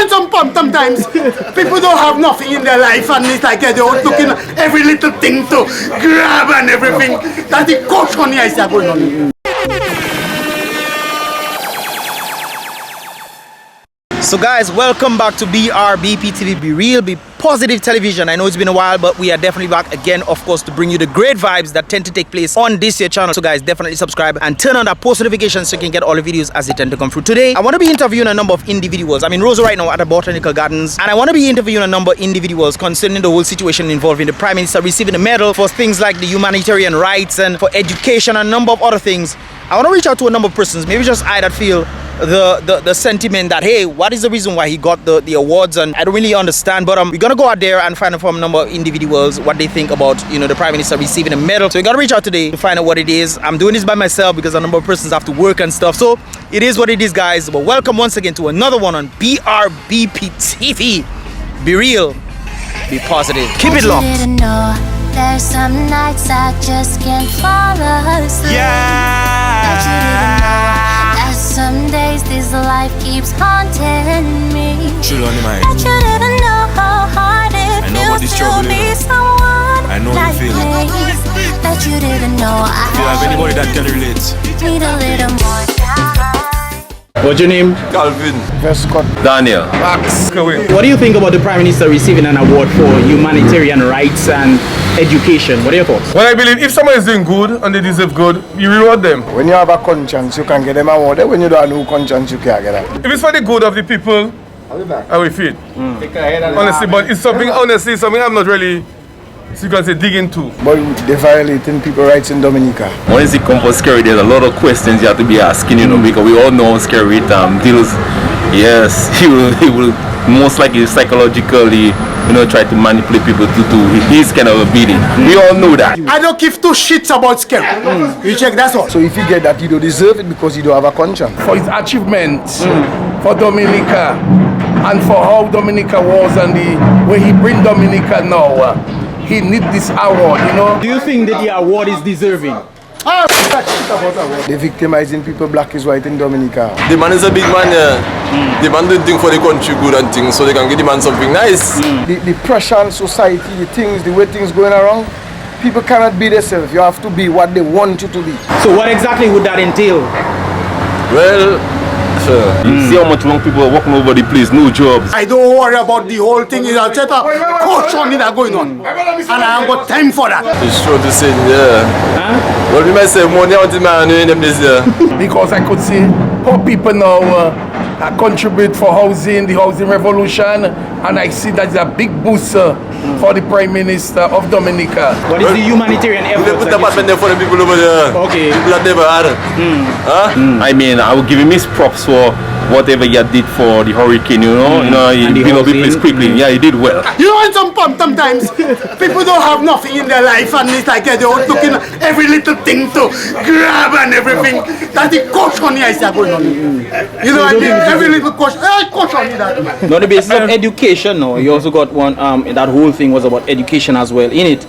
know, sometimes people don't have nothing in their life and it's like they're looking at every little thing to grab and everything. That's the caution here is going on. So guys, welcome back to BrBpTV, Be Real, Be Positive Television. I know it's been a while, but we are definitely back again, of course, to bring you the great vibes that tend to take place on this here channel. So guys, definitely subscribe and turn on that post notifications so you can get all the videos as they tend to come through. Today, I want to be interviewing a number of individuals. I'm in Rosa right now at the Botanical Gardens, and I want to be interviewing a number of individuals concerning the whole situation involving the Prime Minister receiving a medal for things like the humanitarian rights and for education and a number of other things. I want to reach out to a number of persons, maybe just I that feel the sentiment that, hey, what is the reason why he got the awards, and I don't really understand, but we're gonna go out there and find out from a number of individuals what they think about, you know, the Prime Minister receiving a medal. So we gotta reach out today to find out what it is. I'm doing this by myself because a number of persons have to work and stuff, so it is what it is, guys. But welcome once again to another one on BrBpTV. Be real, be positive, keep it locked. There's some nights I just can't fall asleep. That you didn't know. That some days this life keeps haunting me. That you didn't know how hard it feels to be someone like me. That you didn't know I Do you have anybody that can relate? need a little more time. What's your name? Calvin. Scott. Daniel. Max. What do you think about the Prime Minister receiving an award for humanitarian rights and education? What are your thoughts? Well, I believe if someone is doing good and they deserve good, you reward them. When you have a conscience, you can get them awarded. When you don't have no conscience, you can't get them. If it's for the good of the people, I will feel it. Honestly, but it's something, honestly, something I'm not really, so you can say, dig into. But they're violating people's rights in Dominica. Once it comes for SKERRIT, there's a lot of questions you have to be asking, you know, because we all know SKERRIT deals, yes, he will most likely psychologically, you know, try to manipulate people to do his kind of a bidding. We all know that. I don't give two shits about SKERRIT. You check, that's all. So if you get that, you don't deserve it because you don't have a conscience. For his achievements for Dominica and for how Dominica was and the way he bring Dominica now. He need this award, you know. Do you think that the award is deserving? They're victimizing people, black is white in Dominica. The man is a big man, The man doing things for the country good and things, so they can get the man something nice. The pressure on society, the way things going around, people cannot be themselves. You have to be what they want you to be. So what exactly would that entail? Well, you see how much young people are walking over the place, no jobs. I don't worry about the whole thing. It's a set of caution that going on. And I haven't got time for that. It's true to say, yeah. Well, we might say money out the man in them this year. Because I could see how people now contribute for housing, the housing revolution, and I see that's a big boost for the Prime Minister of Dominica. What is the humanitarian They effort? put the apartment there for the people over there. Okay. People that never had it. I mean, I will give him his props for whatever he did for the hurricane, you know. He built up the place quickly. Yeah, he did well. You know, sometimes people don't have nothing in their life and it's like they're looking at every little thing to grab and everything. That's the caution here is going on. You know, every little caution. Caution is that. On the basis of education, no, you also got one. That whole thing was about education as well. In it,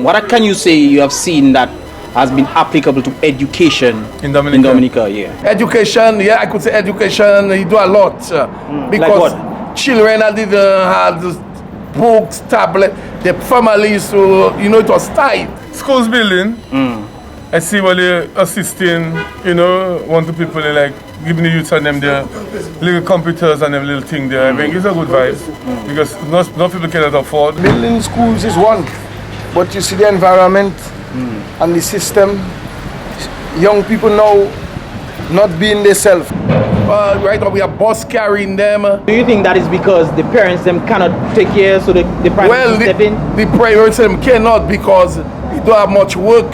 what can you say you have seen that has been applicable to education in Dominica? Yeah. Education, yeah, I could say education, he do a lot. Because like children didn't have books, tablet, the families, so, you know, it was tight. Schools building, I see what they're assisting, you know, one to people, they like giving the youths and them their little computers and them little thing there. I think it's a good vibe because not people cannot afford. Building schools is one, but you see the environment and the system, young people now not being themselves. Right now we are bus carrying them. Do you think that is because the parents them cannot take care, so the private well, step in? The parents them cannot because they don't have much work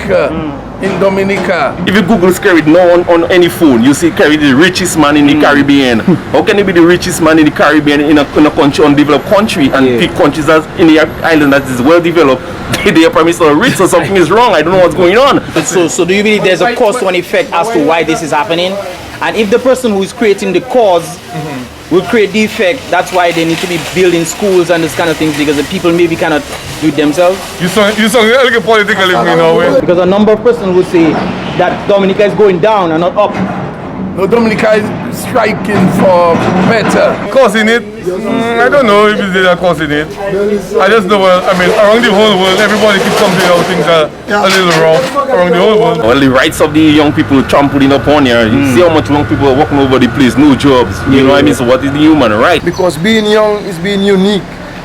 in Dominica. If you Google SKERRIT now on any phone, you see SKERRIT the richest man in the Caribbean. How can he be the richest man in the Caribbean in a country, undeveloped country, and pick countries that in the island that is well developed? The Prime Minister rich, so something is wrong. I don't know what's going on. So do you believe there's a cause to an effect as to why this is happening? And if the person who is creating the cause will create the effect, that's why they need to be building schools and this kind of things, because the people maybe cannot do it themselves. You sound like a political in Norway. Because a number of persons would say that Dominica is going down and not up. No, Dominica striking for better. Causing it? I don't know if they are causing it. I just know, I mean, around the whole world, everybody keeps complaining how things are a little rough around the whole world. Well, the rights of the young people trampling upon here. You see how much young people are walking over the place, no jobs. You know what I mean? So what is the human right? Because being young is being unique.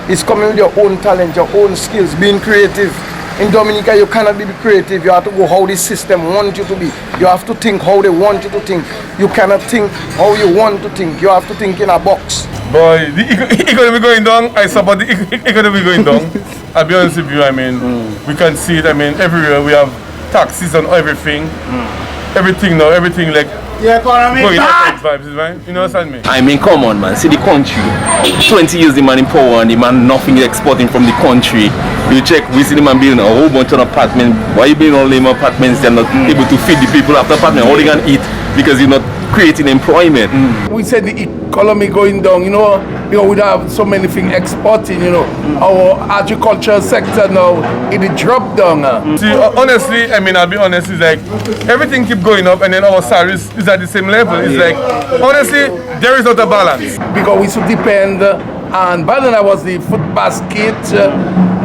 It's coming with your own talent, your own skills, being creative. In Dominica, you cannot be creative. You have to go how the system wants you to be. You have to think how they want you to think. You cannot think how you want to think. You have to think in a box. Boy, the economy going down. I support the economy going down. I'll be honest with you, I mean, we can see it. I mean, everywhere we have taxes on everything. Everything now, everything like The economy going bad. up vibes, right? You know what I mean? I mean, come on, man. See the country. 20 years the man in power and the man nothing exporting from the country. You check, we see the man building a whole bunch of apartments. Why you building all them apartments? They're not able to feed the people after apartment. How they can eat? Because you're not creating employment. We said the economy going down, you know, because we don't have so many things exporting, you know. Our agricultural sector now, it dropped down. See, honestly, I mean, I'll be honest, it's like everything keep going up and then our salaries is at the same level. It's like, honestly, there is not a balance. Because we should depend on Banana was the food basket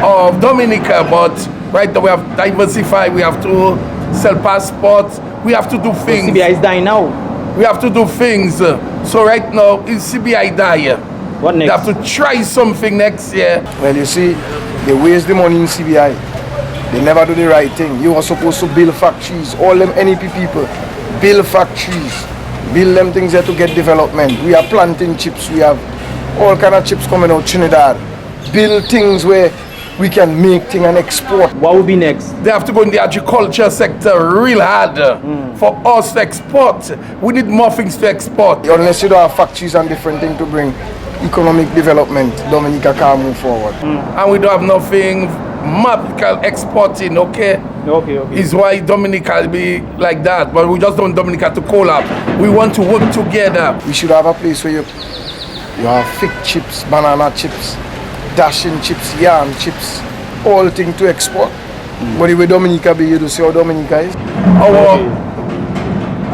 of Dominica, but right now we have diversified, we have to sell passports, we have to do things. CBI is dying now. We have to do things. So right now, is CBI die? What next? They have to try something next year. Well, you see, they waste the money in CBI. They never do the right thing. You are supposed to build factories. All them NEP people, build factories. Build them things there to get development. We are planting chips. We have all kind of chips coming out Trinidad. Build things where we can make things and export. What will be next? They have to go in the agriculture sector real hard for us to export. We need more things to export. Unless you don't have factories and different things to bring economic development, Dominica can't move forward. And we don't have nothing magical exporting, okay? Okay. Is why Dominica be like that. But we just don't want Dominica to collapse. We want to work together. We should have a place where you have fig chips, banana chips, dashing chips, yarn chips, all things to export. But the way Dominica be, you do see how Dominica is.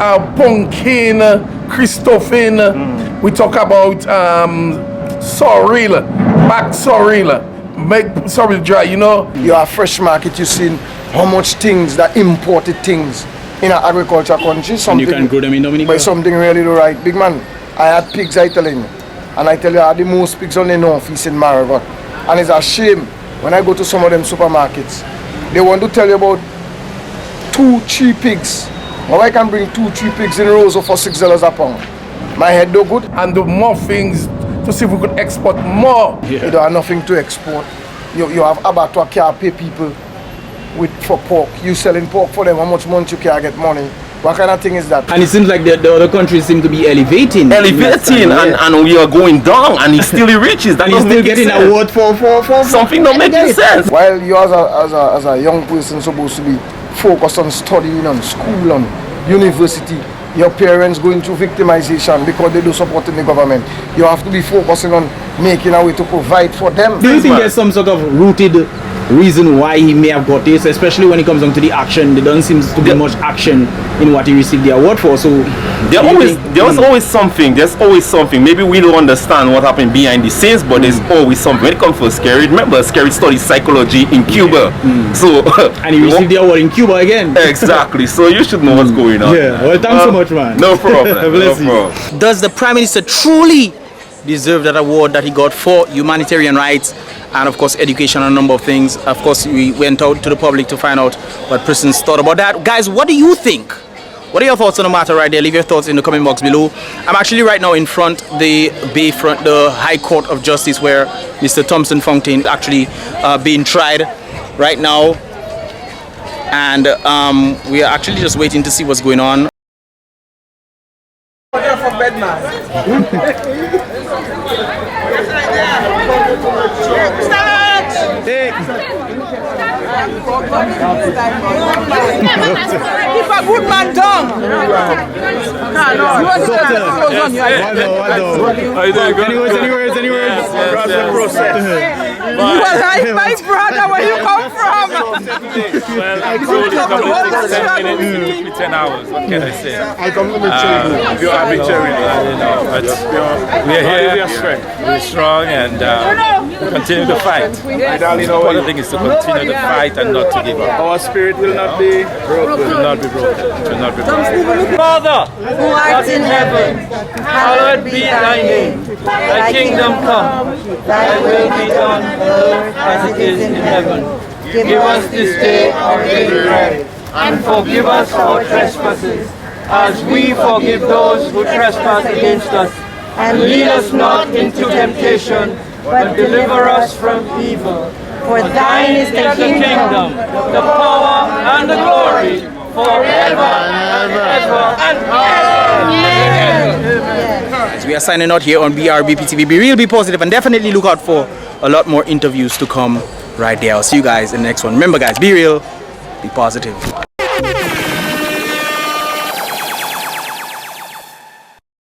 Our pumpkin, Christophane, we talk about sorrel, back sorrel, make sorrel dry, you know. You have fresh market, you seen how much things that imported things in an agriculture country. Something, you can grow them in Dominica? But something really do right. Big man, I had pigs, I telling you. And I tell you, I had the most pigs on the northeast in Marigot. And it's a shame when I go to some of them supermarkets. They want to tell you about 2-3 pigs. Well, I can bring 2-3 pigs in rows for $6 a pound. My head do good. And do more things to see if we could export more. You don't have nothing to export. You have abattoir can't pay people for pork. You selling pork for them, how much money you can get money? What kind of thing is that? And it seems like the other countries seem to be elevating. And we are going down and he's still riches. That And he's still getting an award for something not making sense. While you as a young person supposed to be focused on studying, on school, on university, your parents going through victimization because they do supporting the government. You have to be focusing on making a way to provide for them. Do you think there's some sort of rooted reason why he may have got this, especially when it comes down to the action? There doesn't seem to be much action in what he received the award for. So there's always something. There's always something. Maybe we don't understand what happened behind the scenes, but there's always something. When it comes to SKERRIT, remember SKERRIT studies psychology in Cuba. So and he received the award in Cuba again. Exactly. So you should know what's going on. Yeah. Well, thanks so much, man. No problem. Bless no problem. you. Does the Prime Minister truly deserve that award that he got for humanitarian rights and of course education and a number of things? Of course, we went out to the public to find out what persons thought about that. Guys, what do you think? What are your thoughts on the matter right there? Leave your thoughts in the comment box below. I'm actually right now in front the High Court of Justice, where Mr. Thompson FONTAINE actually being tried right now, and we are actually just waiting to see what's going on. keep a good man down. You want to tell us what goes on here? Any words? Well, like my brother, where you come from? Well, I told you it's 10 hours. What can I say? I come to make You are but we're here. We're strong and we continue to fight. The important thing is to continue to fight and not to give up. Our spirit will not be broken. It will not be broken. It will not be broken. Father, Who art in heaven, hallowed be thy name. Thy kingdom come. Thy will be done on earth as it is in heaven. Give us this day our daily bread, and forgive us our trespasses, as we forgive those who trespass against us. And lead us not into temptation, but deliver us from evil. For thine is the kingdom, the power, and the glory, forever and ever. We are signing out here on BrBpTV. Be real, be positive, and definitely look out for a lot more interviews to come right there. I'll see you guys in the next one. Remember guys, be real, be positive.